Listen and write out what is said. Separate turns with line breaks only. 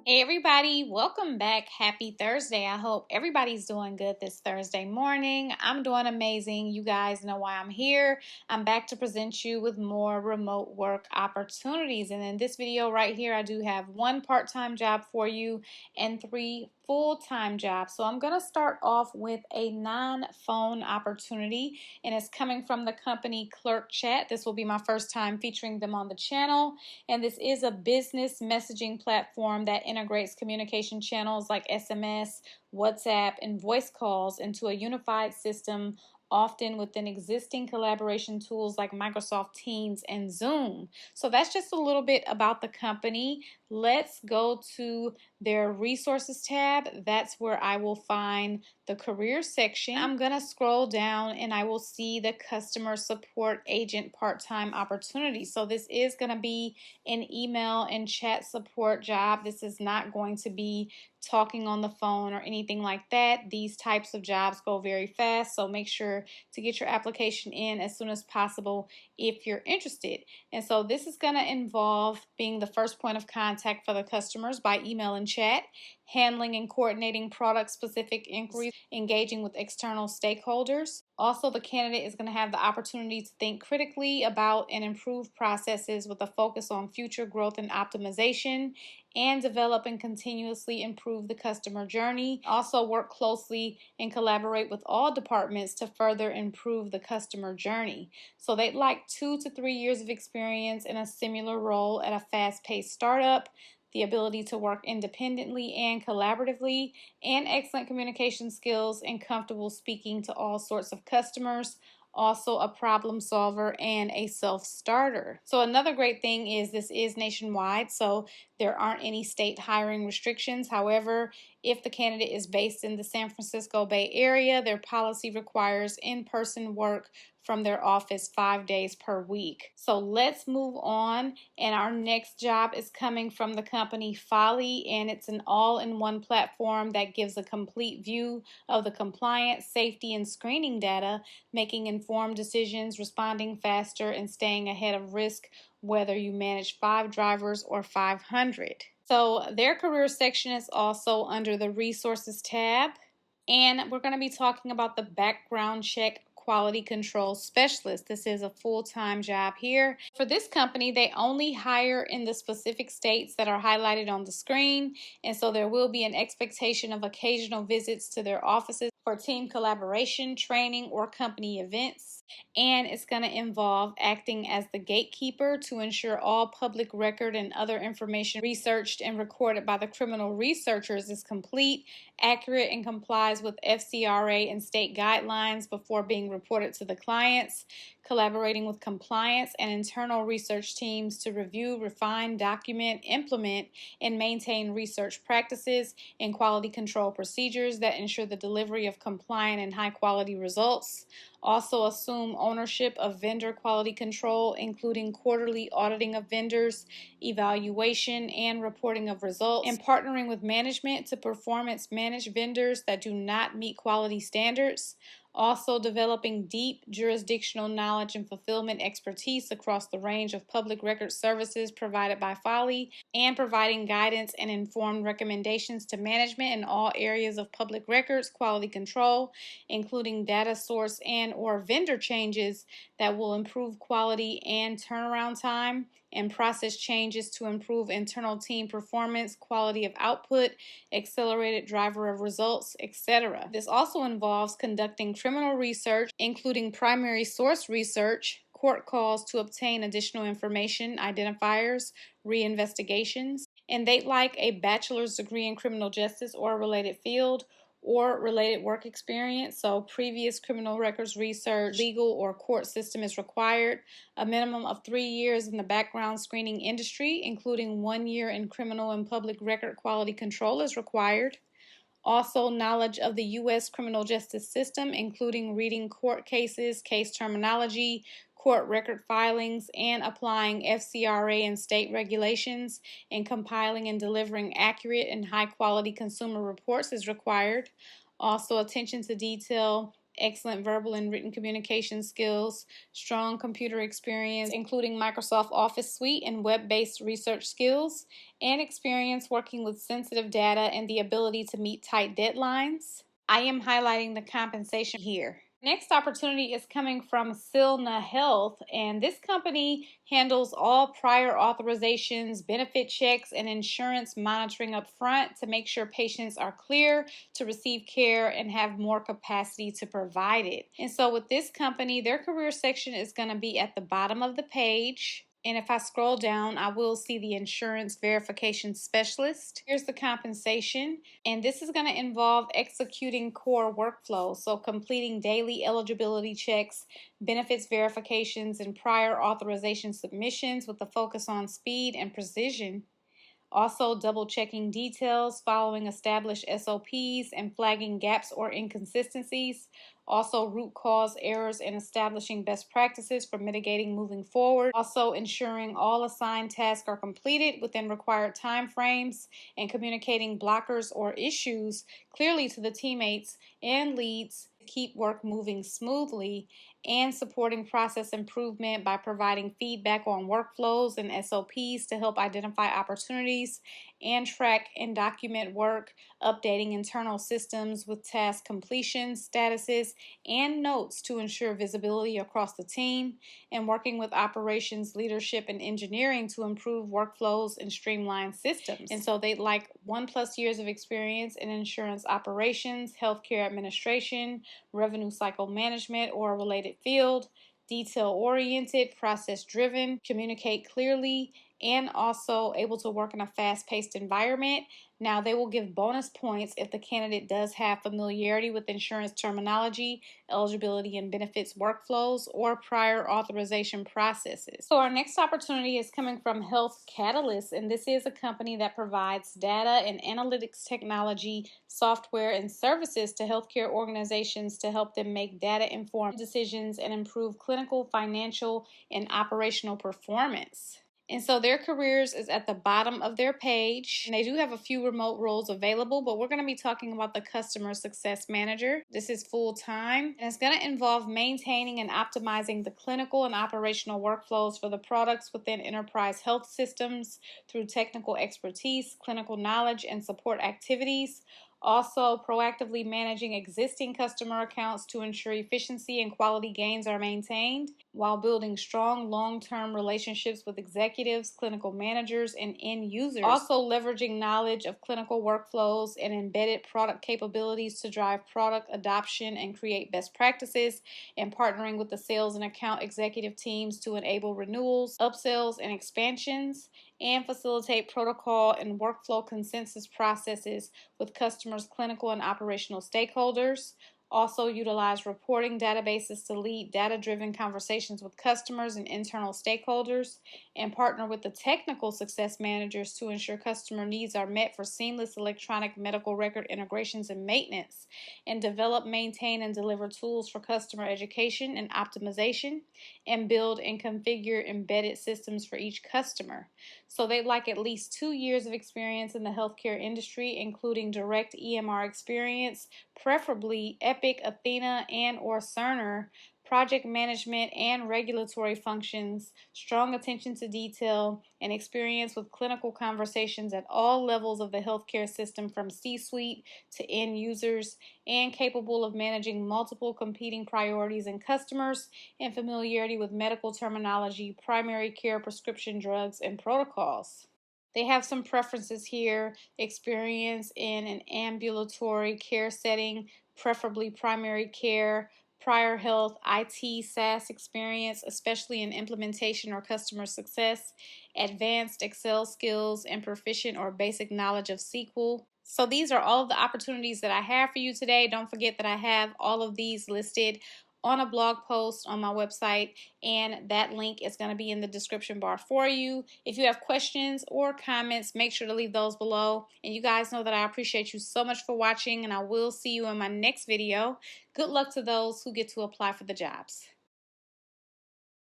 Hey everybody, welcome back. Happy Thursday. I hope everybody's doing good this Thursday morning. I'm doing amazing. You guys know why I'm here. I'm back to present you with more remote work opportunities. And in this video right here, I do have one part-time job for you and 3 full-time jobs. So I'm going to start off with a non-phone opportunity, and it's coming from the company Clerk Chat. This will be my first time featuring them on the channel. And this is a business messaging platform that integrates communication channels like SMS, WhatsApp, and voice calls into a unified system, often within existing collaboration tools like Microsoft Teams and Zoom. So that's just a little bit about the company. Let's go to their resources tab. That's where I will find the career section. I'm going to scroll down and I will see the customer support agent part-time opportunity. So this is going to be an email and chat support job. This is not going to be talking on the phone or anything like that. These types of jobs go very fast, so make sure to get your application in as soon as possible if you're interested. And so this is going to involve being the first point of contact for the customers by email and chat, handling and coordinating product-specific inquiries, engaging with external stakeholders. Also, the candidate is going to have the opportunity to think critically about and improve processes with a focus on future growth and optimization, and develop and continuously improve the customer journey. Also work closely and collaborate with all departments to further improve the customer journey. So they'd like 2 to 3 years of experience in a similar role at a fast-paced startup, the ability to work independently and collaboratively, and excellent communication skills and comfortable speaking to all sorts of customers. Also a problem solver and a self-starter. So another great thing is this is nationwide, so there aren't any state hiring restrictions. However, if the candidate is based in the San Francisco Bay Area, their policy requires in-person work from their office 5 days per week. So let's move on, and our next job is coming from the company Foley, and it's an all-in-one platform that gives a complete view of the compliance, safety, and screening data, making informed decisions, responding faster, and staying ahead of risk, whether you manage 5 drivers or 500. So their career section is also under the resources tab, and we're going to be talking about the background check quality control specialist. This is a full-time job here. For this company, they only hire in the specific states that are highlighted on the screen, and so there will be an expectation of occasional visits to their offices for team collaboration, training, or company events. And it's going to involve acting as the gatekeeper to ensure all public record and other information researched and recorded by the criminal researchers is complete, accurate, and complies with FCRA and state guidelines before being reported to the clients, collaborating with compliance and internal research teams to review, refine, document, implement, and maintain research practices and quality control procedures that ensure the delivery of compliant and high-quality results. Also assume ownership of vendor quality control, including quarterly auditing of vendors, evaluation and reporting of results, and partnering with management to performance manage vendors that do not meet quality standards. Also developing deep jurisdictional knowledge and fulfillment expertise across the range of public record services provided by Foley, and providing guidance and informed recommendations to management in all areas of public records quality control, including data source and or vendor changes that will improve quality and turnaround time, and process changes to improve internal team performance, quality of output, accelerated driver of results, etc. This also involves conducting criminal research, including primary source research, court calls to obtain additional information, identifiers, reinvestigations, and they'd like a bachelor's degree in criminal justice or a related field, or related work experience, so previous criminal records research, legal or court system is required. A minimum of 3 years in the background screening industry, including 1 year in criminal and public record quality control, is required. Also, knowledge of the U.S. criminal justice system, including reading court cases, case terminology, court record filings, and applying FCRA and state regulations, and compiling and delivering accurate and high-quality consumer reports is required. Also, attention to detail excellent verbal and written communication skills, strong computer experience, including Microsoft Office Suite and web-based research skills, and experience working with sensitive data and the ability to meet tight deadlines. I am highlighting the compensation here. Next opportunity is coming from Silna Health, and this company handles all prior authorizations, benefit checks, and insurance monitoring up front to make sure patients are clear to receive care and have more capacity to provide it. And so with this company, their career section is going to be at the bottom of the page. And if I scroll down, I will see the insurance verification specialist. Here's the compensation, and this is going to involve executing core workflows, so completing daily eligibility checks, benefits verifications, and prior authorization submissions with a focus on speed and precision. Also, double checking details, following established SOPs, and flagging gaps or inconsistencies. Also, root cause errors and establishing best practices for mitigating moving forward. Also, ensuring all assigned tasks are completed within required time frames and communicating blockers or issues clearly to the teammates and leads to keep work moving smoothly, and supporting process improvement by providing feedback on workflows and SOPs to help identify opportunities and track and document work, updating internal systems with task completion statuses and notes to ensure visibility across the team, and working with operations, leadership, and engineering to improve workflows and streamline systems. And so they'd like 1+ years of experience in insurance operations, healthcare administration, revenue cycle management, or a related field, detail-oriented, process-driven, communicate clearly, and also able to work in a fast-paced environment. Now, they will give bonus points if the candidate does have familiarity with insurance terminology, eligibility and benefits workflows, or prior authorization processes. So our next opportunity is coming from Health Catalyst, and this is a company that provides data and analytics technology, software, and services to healthcare organizations to help them make data-informed decisions and improve clinical, financial, and operational performance. And so their careers is at the bottom of their page. And they do have a few remote roles available, but we're going to be talking about the customer success manager. This is full-time, and it's going to involve maintaining and optimizing the clinical and operational workflows for the products within enterprise health systems through technical expertise, clinical knowledge, and support activities. Also, proactively managing existing customer accounts to ensure efficiency and quality gains are maintained, while building strong long-term relationships with executives, clinical managers, and end users. Also, leveraging knowledge of clinical workflows and embedded product capabilities to drive product adoption and create best practices, and partnering with the sales and account executive teams to enable renewals, upsells, and expansions, and facilitate protocol and workflow consensus processes with customers' clinical and operational stakeholders. Also utilize reporting databases to lead data-driven conversations with customers and internal stakeholders, and partner with the technical success managers to ensure customer needs are met for seamless electronic medical record integrations and maintenance, and develop, maintain, and deliver tools for customer education and optimization, and build and configure embedded systems for each customer. So they'd like at least 2 years of experience in the healthcare industry, including direct EMR experience, preferably Epic, Athena, and or Cerner, project management and regulatory functions, strong attention to detail, and experience with clinical conversations at all levels of the healthcare system from C-suite to end users, and capable of managing multiple competing priorities and customers, and familiarity with medical terminology, primary care, prescription drugs, and protocols. They have some preferences here: experience in an ambulatory care setting, preferably primary care, prior health, IT, SaaS experience, especially in implementation or customer success, advanced Excel skills, and proficient or basic knowledge of SQL. So these are all of the opportunities that I have for you today. Don't forget that I have all of these listed on a blog post on my website, and that link is going to be in the description bar for you. If you have questions or comments, make sure to leave those below. And you guys know that I appreciate you so much for watching, and I will see you in my next video. Good luck to those who get to apply for the jobs.